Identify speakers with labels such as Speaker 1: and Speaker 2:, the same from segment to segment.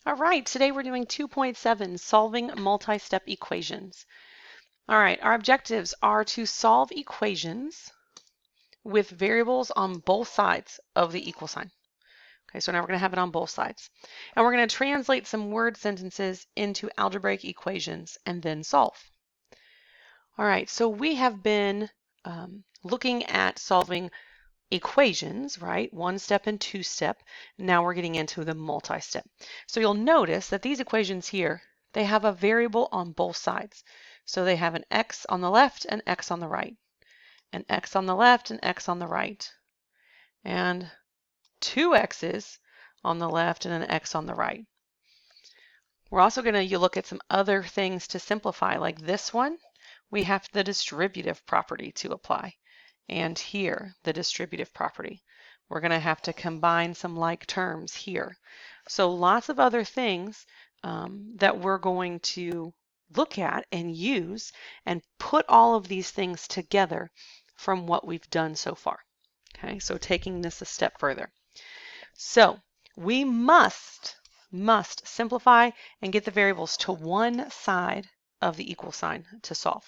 Speaker 1: All right, today we're doing 2.7, solving multi-step equations. All right, our objectives are to solve equations with variables on both sides of the equal sign. Okay, so now we're going to have it on both sides. And we're going to translate some word sentences into algebraic equations and then solve. All right, so we have been looking at solving equations, right? One step and two step. Now we're getting into the multi-step. So you'll notice that these equations here, they have a variable on both sides. So they have an x on the left and x on the right, an x on the left and x on the right, and two x's on the left and an x on the right. We're also going to look at some other things to simplify, like this one. We have the distributive property to apply. And here, the distributive property. We're going to have to combine some like terms here. So lots of other things that we're going to look at and use and put all of these things together from what we've done so far. Okay, so taking this a step further. So we must simplify and get the variables to one side of the equal sign to solve.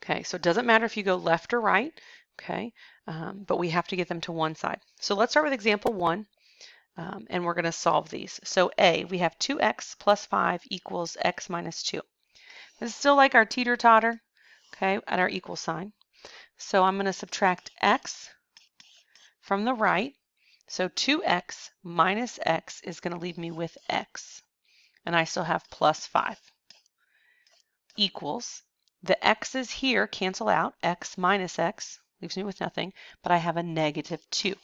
Speaker 1: Okay, so it doesn't matter if you go left or right, okay, but we have to get them to one side. So let's start with example 1, and we're going to solve these. So A, we have 2x plus 5 equals x minus 2. This is still like our teeter-totter, okay, at our equal sign. So I'm going to subtract x from the right. So 2x minus x is going to leave me with x, and I still have plus 5 equals. The x's here cancel out. X minus x leaves me with nothing, but I have a negative 2.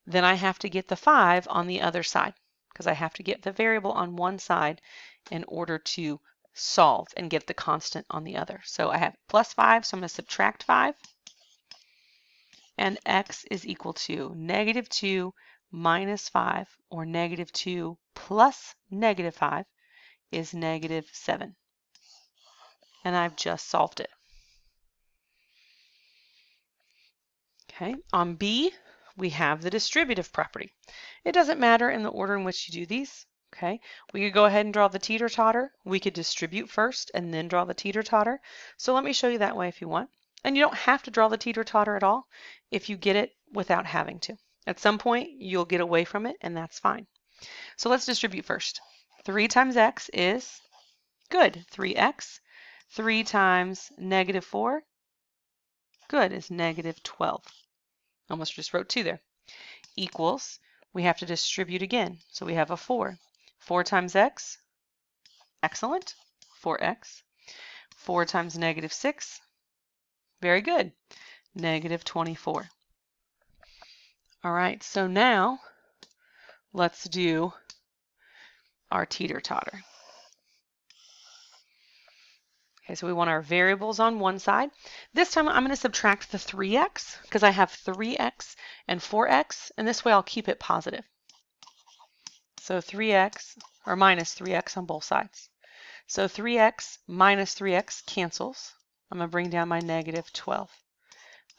Speaker 1: Then I have to get the 5 on the other side because I have to get the variable on one side in order to solve and get the constant on the other. So I have plus 5, so I'm going to subtract 5. And x is equal to negative 2 minus 5, or negative 2 plus negative 5 is negative 7. And I've just solved it. Okay, on B, we have the distributive property. It doesn't matter in the order in which you do these. Okay, we could go ahead and draw the teeter-totter. We could distribute first and then draw the teeter-totter. So let me show you that way if you want. And you don't have to draw the teeter-totter at all if you get it without having to. At some point, you'll get away from it, and that's fine. So let's distribute first. 3 times x is, good, 3x. 3 times negative 4, good, is negative 12. Almost just wrote 2 there. Equals, we have to distribute again. So we have a 4. 4 times x, excellent, 4x. 4 times negative 6, very good, negative 24. All right, so now let's do our teeter-totter. Okay, so we want our variables on one side. This time I'm going to subtract the 3x because I have 3x and 4x, and this way I'll keep it positive. So 3x, or minus 3x on both sides. So 3x minus 3x cancels. I'm going to bring down my negative 12,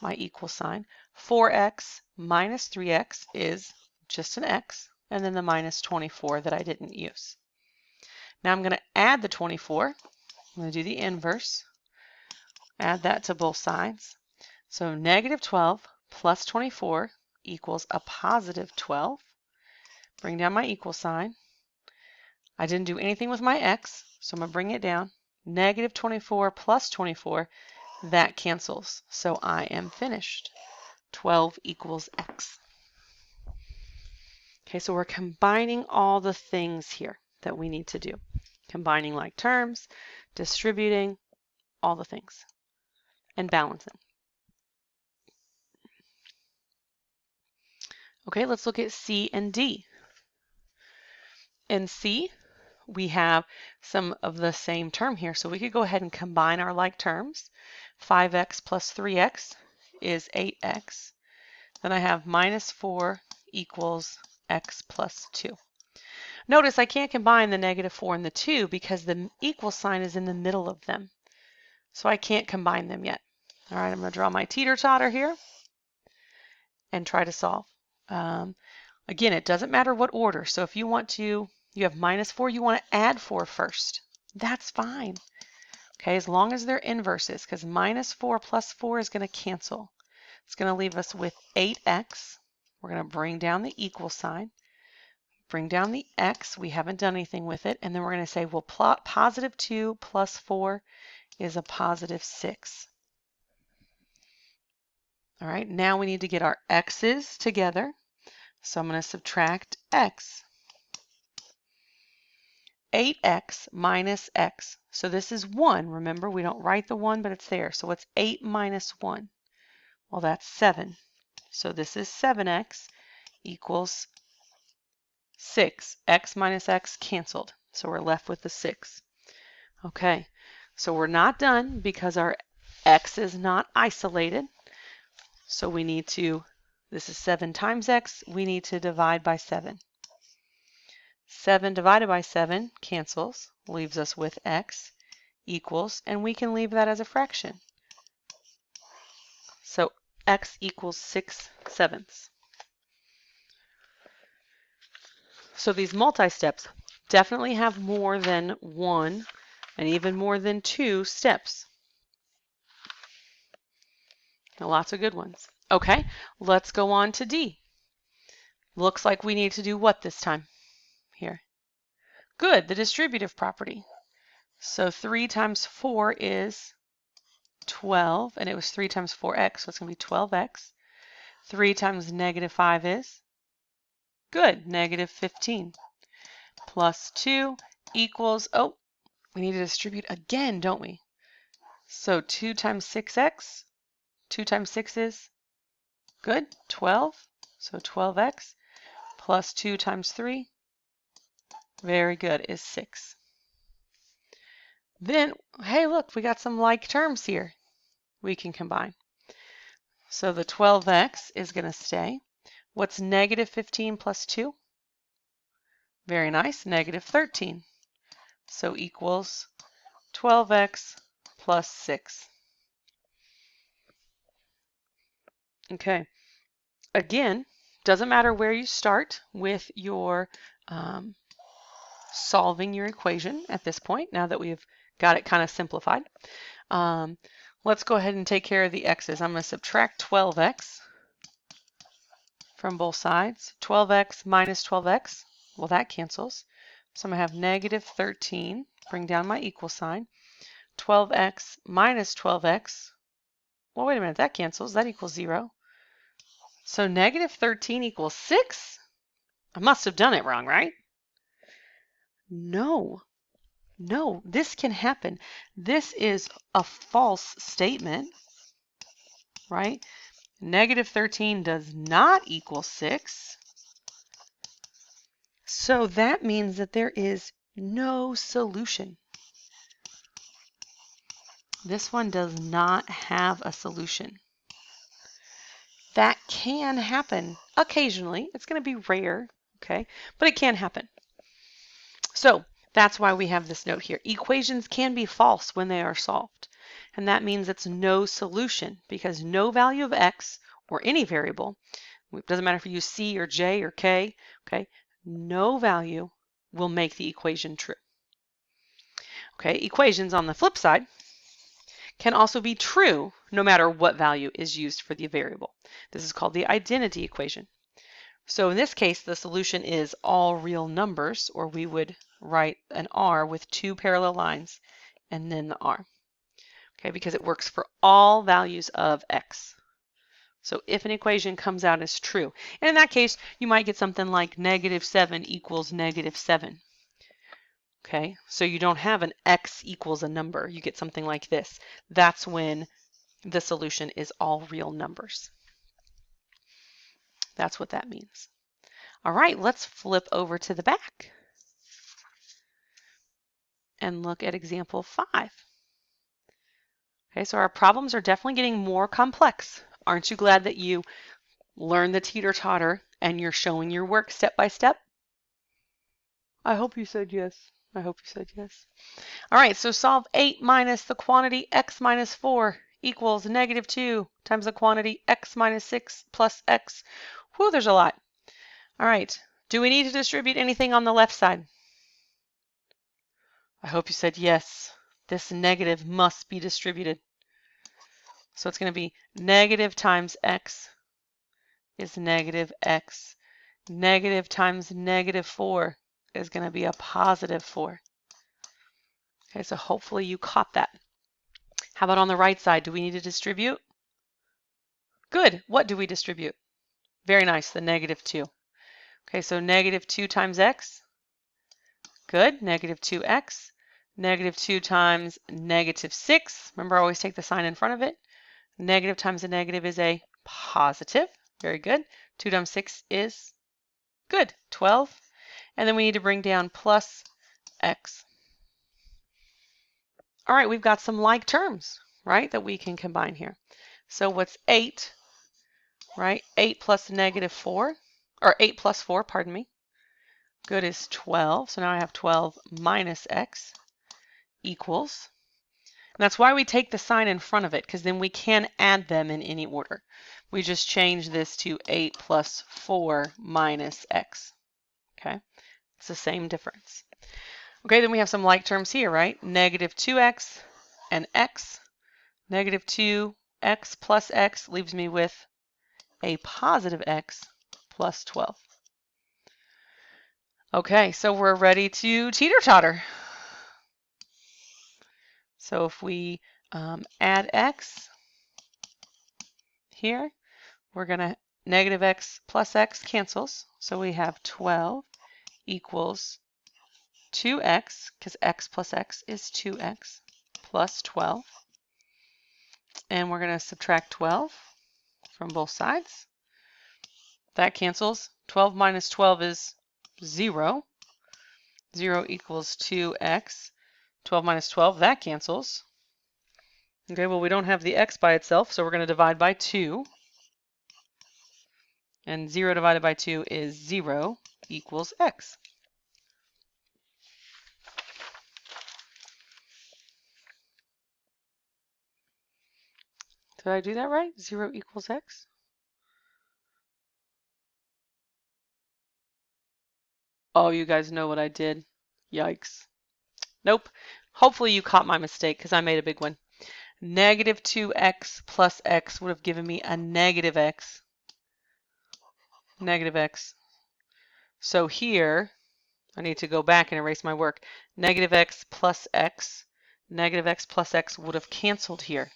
Speaker 1: my equal sign. 4x minus 3x is just an x, and then the minus 24 that I didn't use. Now I'm going to add the 24. I'm going to do the inverse, add that to both sides. So negative 12 plus 24 equals a positive 12. Bring down my equal sign. I didn't do anything with my x, so I'm going to bring it down. Negative 24 plus 24, that cancels. So I am finished. 12 equals x. Okay, so we're combining all the things here that we need to do. Combining like terms, distributing, all the things, and balancing. Okay, let's look at C and D. In C, we have some of the same term here, so we could go ahead and combine our like terms. 5x plus 3x is 8x. Then I have minus 4 equals x plus 2. Notice I can't combine the negative 4 and the 2 because the equal sign is in the middle of them. So I can't combine them yet. All right, I'm going to draw my teeter-totter here and try to solve. Again, it doesn't matter what order. So if you have -4, you want to add 4 first. That's fine. Okay, as long as they're inverses, because -4 plus 4 is going to cancel. It's going to leave us with 8x. We're going to bring down the equal sign, bring down the x. We haven't done anything with it. And then we're going to say, well, +2 plus 4 is a +6. All right, now we need to get our x's together. So I'm going to subtract x. 8x minus x. So this is 1. Remember, we don't write the 1, but it's there. So what's 8 minus 1? Well, that's 7. So this is 7x equals 6. X minus x canceled. So we're left with the 6. Okay, so we're not done because our x is not isolated. So we need to, this is 7 times x, we need to divide by 7. 7 divided by 7 cancels, leaves us with x equals, and we can leave that as a fraction. So x equals 6/7. So these multi-steps definitely have more than 1 and even more than 2 steps. Now, lots of good ones. Okay, let's go on to D. Looks like we need to do what this time? Here. Good, the distributive property. So 3 times 4 is 12, and it was 3 times 4x, so it's going to be 12x. 3 times -5 is? Good, -15. Plus 2 equals, oh, we need to distribute again, don't we? So 2 times 6x, 2 times 6 is? Good, 12. So 12x plus 2 times 3, very good, is 6. Then, hey, look, we got some like terms here we can combine. So the 12x is going to stay. What's -15 plus 2? Very nice, -13. So equals 12x plus 6. Okay, again, doesn't matter where you start with your solving your equation at this point, now that we've got it kind of simplified. Let's go ahead and take care of the x's. I'm going to subtract 12x from both sides. 12x minus 12x, well, that cancels. So I'm going to have -13, bring down my equal sign. 12x minus 12x, well, wait a minute, that cancels. That equals 0. So -13 equals 6? I must have done it wrong, right? No, this can happen. This is a false statement, right? -13 does not equal 6. So that means that there is no solution. This one does not have a solution. That can happen occasionally. It's going to be rare, okay? But it can happen. So that's why we have this note here. Equations can be false when they are solved. And that means it's no solution because no value of x or any variable, it doesn't matter if you use c or j or k, okay? No value will make the equation true. Okay, equations on the flip side can also be true no matter what value is used for the variable. This is called the identity equation. So in this case, the solution is all real numbers, or we would write an R with 2 parallel lines and then the R. Okay, because it works for all values of x. So if an equation comes out as true, and in that case, you might get something like -7 equals -7. Okay, so you don't have an x equals a number. You get something like this. That's when the solution is all real numbers. That's what that means. All right, let's flip over to the back and look at example 5. Okay, so our problems are definitely getting more complex. Aren't you glad that you learned the teeter-totter and you're showing your work step by step? I hope you said yes. I hope you said yes. All right, so solve 8 minus the quantity x minus 4 equals -2 times the quantity x minus 6 plus x. Whew, there's a lot. All right. Do we need to distribute anything on the left side? I hope you said yes. This negative must be distributed. So it's going to be negative times x is negative x. Negative times negative 4 is going to be a positive 4. Okay, so hopefully you caught that. How about on the right side? Do we need to distribute? Good. What do we distribute? Very nice, the negative 2. Okay, so negative 2 times x. Good. Negative 2x. Negative 2 times negative 6. Remember, I always take the sign in front of it. Negative times a negative is a positive. Very good. 2 times 6 is good, 12. And then we need to bring down plus x. All right, we've got some like terms, right, that we can combine here. So what's 8, right? 8 plus negative 4, or 8 plus 4, pardon me. Good is 12. So now I have 12 minus x equals. And that's why we take the sign in front of it, because then we can add them in any order. We just change this to 8 plus 4 minus x. Okay, it's the same difference. Okay, then we have some like terms here, right? Negative 2x and x. Negative 2x plus x leaves me with a positive x plus 12. Okay, so we're ready to teeter-totter. So if we add x here, we're going to negative x plus x cancels. So we have 12 equals 2x, because x plus x is 2x, plus 12. And we're going to subtract 12 from both sides. That cancels. 12 minus 12 is 0. 0 equals 2x. 12 minus 12, that cancels. Okay, well, we don't have the x by itself, so we're going to divide by 2. And 0 divided by 2 is 0 equals x. Did I do that right? 0 equals x? Oh, you guys know what I did. Yikes. Nope. Hopefully you caught my mistake, because I made a big one. Negative 2x plus x would have given me a negative x. Negative x. So here, I need to go back and erase my work. Negative x plus x would have canceled here.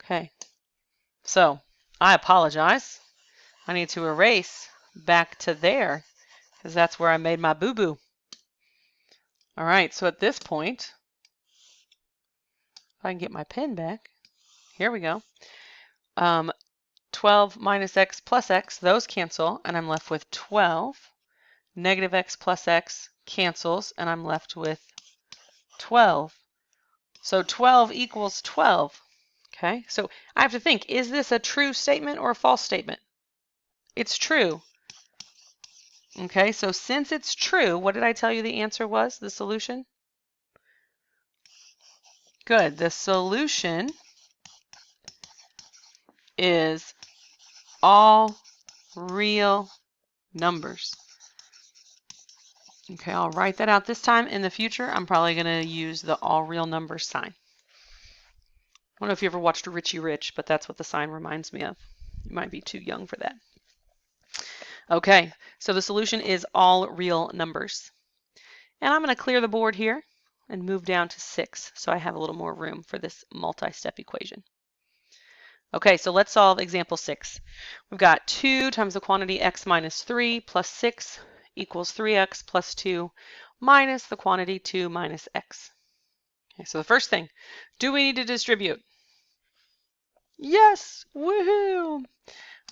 Speaker 1: Okay, so I apologize. I need to erase back to there, because that's where I made my boo-boo. All right, so at this point, if I can get my pen back, here we go. 12 minus x plus x, those cancel, and I'm left with 12. Negative x plus x cancels, and I'm left with 12. So 12 equals 12. Okay, so I have to think, is this a true statement or a false statement? It's true. Okay, so since it's true, what did I tell you the answer was, the solution? Good, the solution is all real numbers. Okay, I'll write that out this time. In the future, I'm probably going to use the all real numbers sign. I don't know if you ever watched Richie Rich, but that's what the sign reminds me of. You might be too young for that. Okay, so the solution is all real numbers. And I'm going to clear the board here and move down to 6, so I have a little more room for this multi-step equation. Okay, so let's solve example 6. We've got 2 times the quantity x minus 3 plus 6 equals 3x plus 2 minus the quantity 2 minus x. Okay, so the first thing, do we need to distribute? Yes! Woohoo!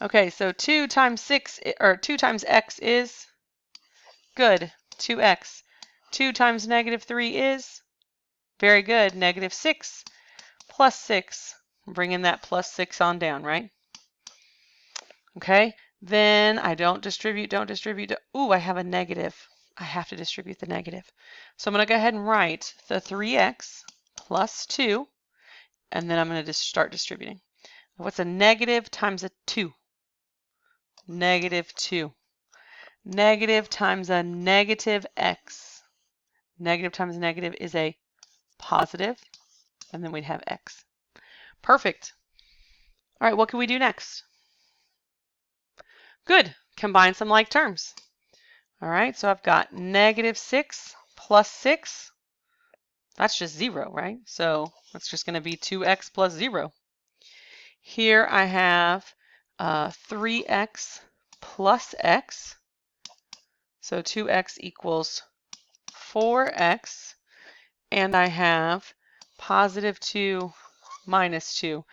Speaker 1: Okay, so 2 times x is good, 2x. 2 times negative 3 is very good, negative 6 plus 6. Bringing that plus 6 on down, right? Okay, then I don't distribute. Ooh, I have a negative. I have to distribute the negative. So I'm going to go ahead and write the 3x plus 2, and then I'm going to just start distributing. What's a negative times a 2? Negative 2. Negative times a negative x. Negative times negative is a positive, and then we'd have x. Perfect. All right, what can we do next? Good. Combine some like terms. All right, so I've got negative 6 plus 6. That's just 0, right? So that's just going to be 2x plus 0. Here I have 3x plus x. So 2x equals 4x. And I have positive 2 minus 2.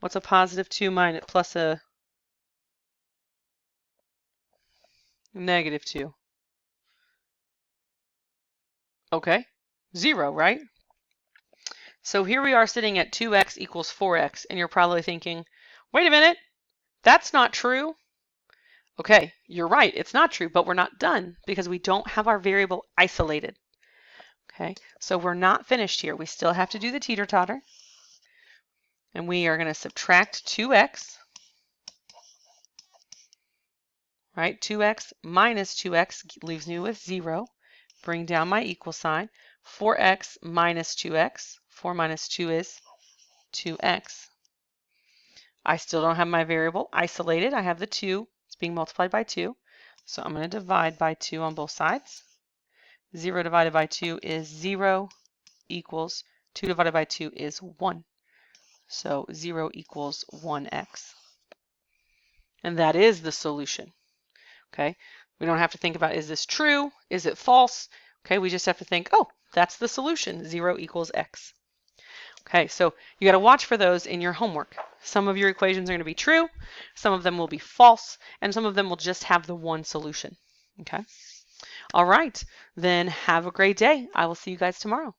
Speaker 1: What's a positive 2 minus plus a negative 2? Okay, 0, right? So here we are sitting at 2x equals 4x, and you're probably thinking, wait a minute, that's not true. Okay, you're right, it's not true, but we're not done because we don't have our variable isolated. Okay, so we're not finished here. We still have to do the teeter-totter. And we are going to subtract 2x. Right, 2x minus 2x leaves me with 0. Bring down my equal sign. 4x minus 2x. 4 minus 2 is 2x. I still don't have my variable isolated. I have the 2. It's being multiplied by 2. So I'm going to divide by 2 on both sides. 0 divided by 2 is 0 equals 2 divided by 2 is 1. So 0 equals 1x. And that is the solution. Okay, we don't have to think about, is this true? Is it false? Okay, we just have to think, oh, that's the solution. 0 equals x. Okay, so you got to watch for those in your homework. Some of your equations are going to be true, some of them will be false, and some of them will just have the one solution. Okay, all right, then have a great day. I will see you guys tomorrow.